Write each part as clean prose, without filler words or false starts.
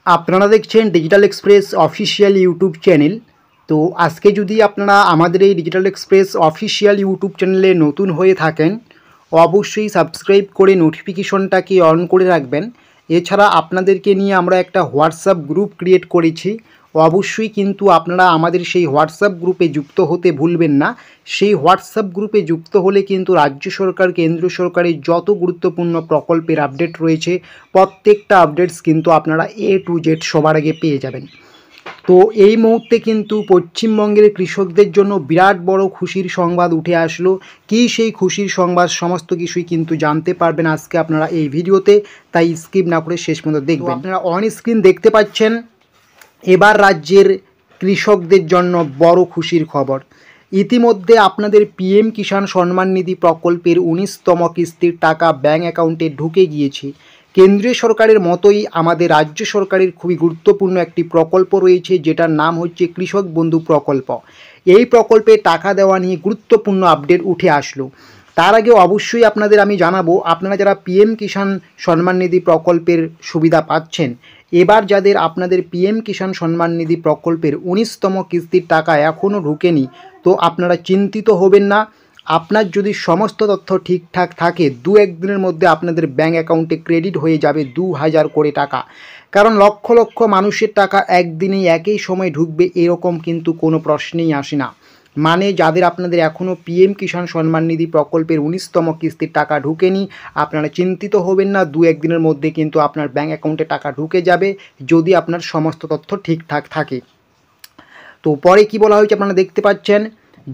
আপনারা দেখছেন digital express official YouTube channel. তো আজকে যদি আপনারা আমাদের এই ডিজিটাল এক্সপ্রেস অফিসিয়াল ইউটিউব চ্যানেলে নতুন হয়ে থাকেন, অবশ্যই সাবস্ক্রাইব করে নোটিফিকেশনটাকে অন করে রাখবেন। এছাড়া আপনাদেরকে নিয়ে আমরা একটা হোয়াটসঅ্যাপ গ্রুপ ক্রিয়েট করেছি, অবশ্যই কিন্তু আপনারা আমাদের সেই হোয়াটসঅ্যাপ গ্রুপে যুক্ত হতে ভুলবেন না। সেই হোয়াটসঅ্যাপ গ্রুপে যুক্ত হলে কিন্তু রাজ্য সরকার, কেন্দ্র সরকারের যত গুরুত্বপূর্ণ প্রকল্পের আপডেট রয়েছে প্রত্যেকটা আপডেটস কিন্তু আপনারা A to Z সবার আগে পেয়ে যাবেন। তো এই মুহূর্তে কিন্তু পশ্চিমবঙ্গের কৃষকদের জন্য বিরাট বড় খুশির সংবাদ উঠে আসলো। কী সেই খুশির সংবাদ, সমস্ত কিছুই কিন্তু জানতে পারবেন আজকে আপনারা এই ভিডিওতে, তাই স্কিপ না করে শেষ পর্যন্ত দেখবেন। আপনারা অন স্ক্রিন দেখতে পাচ্ছেন এবার রাজ্যের কৃষকদের জন্য বড় খুশির খবর। ইতিমধ্যে আপনাদের PM কিষাণ সম্মান নিধি প্রকল্পের 19তম কিস্তির টাকা ব্যাঙ্ক অ্যাকাউন্টে ঢুকে গিয়েছে। কেন্দ্রীয় সরকারের মতোই আমাদের রাজ্য সরকারের খুবই গুরুত্বপূর্ণ একটি প্রকল্প রয়েছে, যেটার নাম হচ্ছে কৃষক বন্ধু প্রকল্প। এই প্রকল্পে টাকা দেওয়া নিয়ে গুরুত্বপূর্ণ আপডেট উঠে আসলো। তার আগে অবশ্যই আপনাদের আমি জানাবো, আপনারা যারা PM কিষাণ সম্মান নিধি প্রকল্পের সুবিধা পাচ্ছেন, এবার যাদের আপনাদের PM কিষাণ সম্মান নিধি প্রকল্পের 19তম কিস্তির টাকা এখনও ঢুকেনি, তো আপনারা চিন্তিত হবেন না। আপনার যদি সমস্ত তথ্য ঠিকঠাক থাকে, 2-1 দিনের মধ্যে আপনাদের ব্যাঙ্ক অ্যাকাউন্টে ক্রেডিট হয়ে যাবে 2000 করে টাকা। কারণ লক্ষ লক্ষ মানুষের টাকা একদিনেই একই সময় ঢুকবে এরকম কিন্তু কোনো প্রশ্নেই আসে না। মানে যাদের আপনাদের এখনও PM কিষাণ সম্মান নিধি প্রকল্পের 19তম কিস্তির টাকা ঢুকেনি, আপনারা চিন্তিত হবেন না, 2-1 দিনের মধ্যে কিন্তু আপনার ব্যাঙ্ক অ্যাকাউন্টে টাকা ঢুকে যাবে যদি আপনার সমস্ত তথ্য ঠিকঠাক থাকে। তো পরে কি বলা হয়েছে আপনারা দেখতে পাচ্ছেন,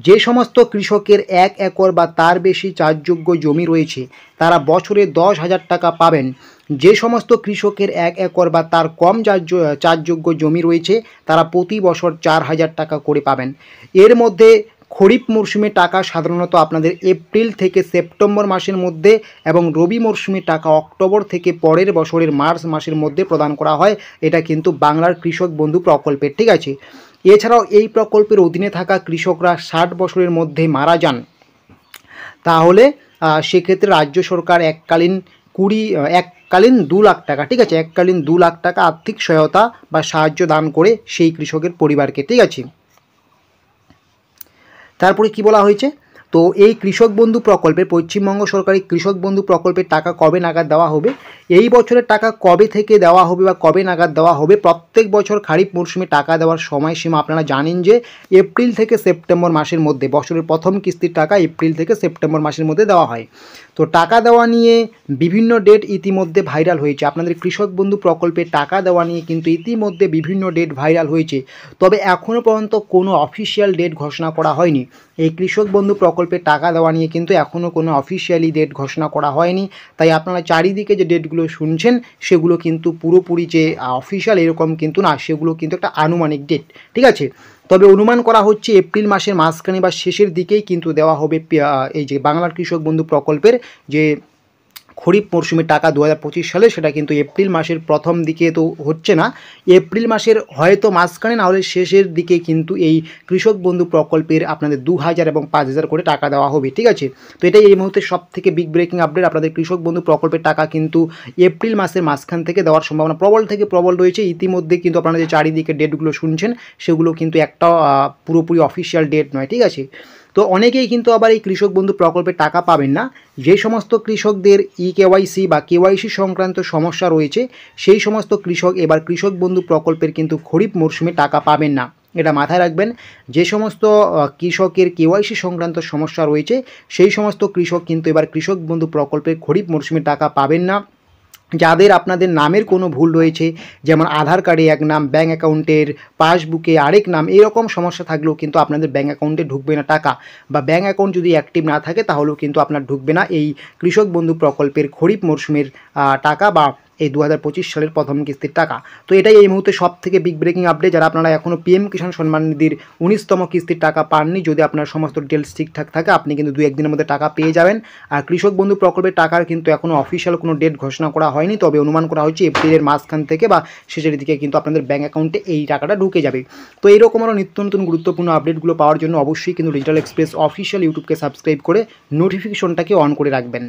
যে সমস্ত কৃষকের 1 একর বা তার বেশি চাষযোগ্য জমি রয়েছে তারা বছরে 10,000 টাকা পাবেন। যে সমস্ত কৃষকের 1 একর বা তার কম চাষযোগ্য জমি রয়েছে তারা প্রতি বছর 4,000 টাকা করে পাবেন। এর মধ্যে খরিফ মরশুমে টাকা সাধারণত আপনাদের এপ্রিল থেকে সেপ্টেম্বর মাসের মধ্যে এবং রবি মরশুমে টাকা অক্টোবর থেকে পরের বছরের মার্চ মাসের মধ্যে প্রদান করা হয়। এটা কিন্তু বাংলার কৃষক বন্ধু প্রকল্পের, ঠিক আছে। এছাড়াও এই প্রকল্পের অধীনে থাকা কৃষকরা 60 বছরের মধ্যে মারা যান, তাহলে সেক্ষেত্রে রাজ্য সরকার এককালীন 2 লাখ টাকা, ঠিক আছে, এককালীন 2 লাখ টাকা আর্থিক সহায়তা বা সাহায্য দান করে সেই কৃষকের পরিবারকে, ঠিক আছে। তারপরে কি বলা হয়েছে, তো এই কৃষক বন্ধু প্রকল্পে পশ্চিমবঙ্গ সরকারি কৃষক বন্ধু প্রকল্পের টাকা কবে নাগাদ দেওয়া হবে, এই বছরের টাকা কবে থেকে দেওয়া হবে বা কবে নাগাদ দেওয়া হবে। প্রত্যেক বছর খারিফ মরশুমে টাকা দেওয়ার সময়সীমা আপনারা জানেন যে এপ্রিল থেকে সেপ্টেম্বর মাসের মধ্যে, বছরের প্রথম কিস্তির টাকা এপ্রিল থেকে সেপ্টেম্বর মাসের মধ্যে দেওয়া হয়। তো টাকা দেওয়া নিয়ে বিভিন্ন ডেট ইতিমধ্যে ভাইরাল হয়েছে। আপনাদের কৃষক বন্ধু প্রকল্পে টাকা দেওয়া নিয়ে কিন্তু ইতিমধ্যে বিভিন্ন ডেট ভাইরাল হয়েছে, তবে এখনও পর্যন্ত কোনো অফিসিয়াল ডেট ঘোষণা করা হয়নি। এই কৃষক বন্ধু প্রকল্পে টাকা দেওয়া নিয়ে কিন্তু এখনও কোনো অফিসিয়ালি ডেট ঘোষণা করা হয়নি। তাই আপনারা চারিদিকে যে ডেটগুলো শুনছেন সেগুলো কিন্তু পুরোপুরি যে অফিসিয়াল এরকম কিন্তু না, সেগুলো কিন্তু একটা আনুমানিক ডেট, ঠিক আছে। তবে অনুমান করা হচ্ছে এপ্রিল মাসের মাঝখানে বা শেষের দিকেই কিন্তু দেওয়া হবে এই যে বাংলার কৃষক বন্ধু প্রকল্পের যে খরিফ মরশুমে টাকা 2025 সালে, সেটা কিন্তু এপ্রিল মাসের প্রথম দিকে তো হচ্ছে না, এপ্রিল মাসের হয়তো মাঝখানে না হলে শেষের দিকে কিন্তু এই কৃষক বন্ধু প্রকল্পের আপনাদের 2000 এবং 5000 করে টাকা দেওয়া হবে, ঠিক আছে। তো এটাই এই মুহূর্তে সব থেকে বিগ ব্রেকিং আপডেট। আপনাদের কৃষক বন্ধু প্রকল্পের টাকা কিন্তু এপ্রিল মাসের মাঝখান থেকে দেওয়ার সম্ভাবনা প্রবল থেকে প্রবল রয়েছে। ইতিমধ্যে কিন্তু আপনারা যে চারিদিকে ডেটগুলো শুনছেন সেগুলো কিন্তু একটা পুরোপুরি অফিসিয়াল ডেট নয়, ঠিক আছে। তো অনেকেই কিন্তু আবার এই কৃষক বন্ধু প্রকল্পে টাকা পাবেন না। যে সমস্ত কৃষকদের KYC বা KYC সংক্রান্ত সমস্যা রয়েছে সেই সমস্ত কৃষক এবার কৃষক বন্ধু প্রকল্পের কিন্তু খরিফ মরশুমে টাকা পাবেন না, এটা মাথায় রাখবেন। যে সমস্ত কৃষকের KYC সংক্রান্ত সমস্যা রয়েছে সেই সমস্ত কৃষক কিন্তু এবার কৃষক বন্ধু প্রকল্পের খরিফ মরশুমে টাকা পাবেন না। যাদের আপনাদের নামের কোনো ভুল রয়েছে, যেমন আধার কার্ডে এক নাম, ব্যাঙ্ক অ্যাকাউন্টের পাসবুকে আরেক নাম, এরকম সমস্যা থাকলেও কিন্তু আপনাদের ব্যাঙ্ক অ্যাকাউন্টে ঢুকবে না টাকা, বা ব্যাঙ্ক অ্যাকাউন্ট যদি অ্যাক্টিভ না থাকে তাহলেও কিন্তু আপনার ঢুকবে না এই কৃষক বন্ধু প্রকল্পের খরিফ মরশুমের টাকা বা এই 2025 সালের প্রথম কিস্তির টাকা। তো এটাই এই মুহূর্তে সব থেকে বিগ ব্রেকিং আপডেট। যারা আপনারা এখনও PM কিষাণ সম্মান নিধির 19তম কিস্তির টাকা পাননি, যদি আপনার সমস্ত ডিটেলস ঠিকঠাক থাকে আপনি কিন্তু 2-1 দিনের মধ্যে টাকা পেয়ে যাবেন। আর কৃষক বন্ধু প্রকল্পের টাকার কিন্তু এখনও অফিসিয়াল কোনো ডেট ঘোষণা করা হয়নি, তবে অনুমান করা হচ্ছে এপ্রিলের মাঝখান থেকে বা শেষের দিকে কিন্তু আপনাদের ব্যাঙ্ক অ্যাকাউন্টে এই টাকাটা ঢুকে যাবে। তো এইরকম আরও নিত্য নতুন গুরুত্বপূর্ণ আপডেটগুলো পাওয়ার জন্য অবশ্যই কিন্তু ডিজিটাল এক্সপ্রেস অফিসিয়াল ইউটিউবকে সাবস্ক্রাইব করে নোটিফিকেশনটাকে অন করে রাখবেন।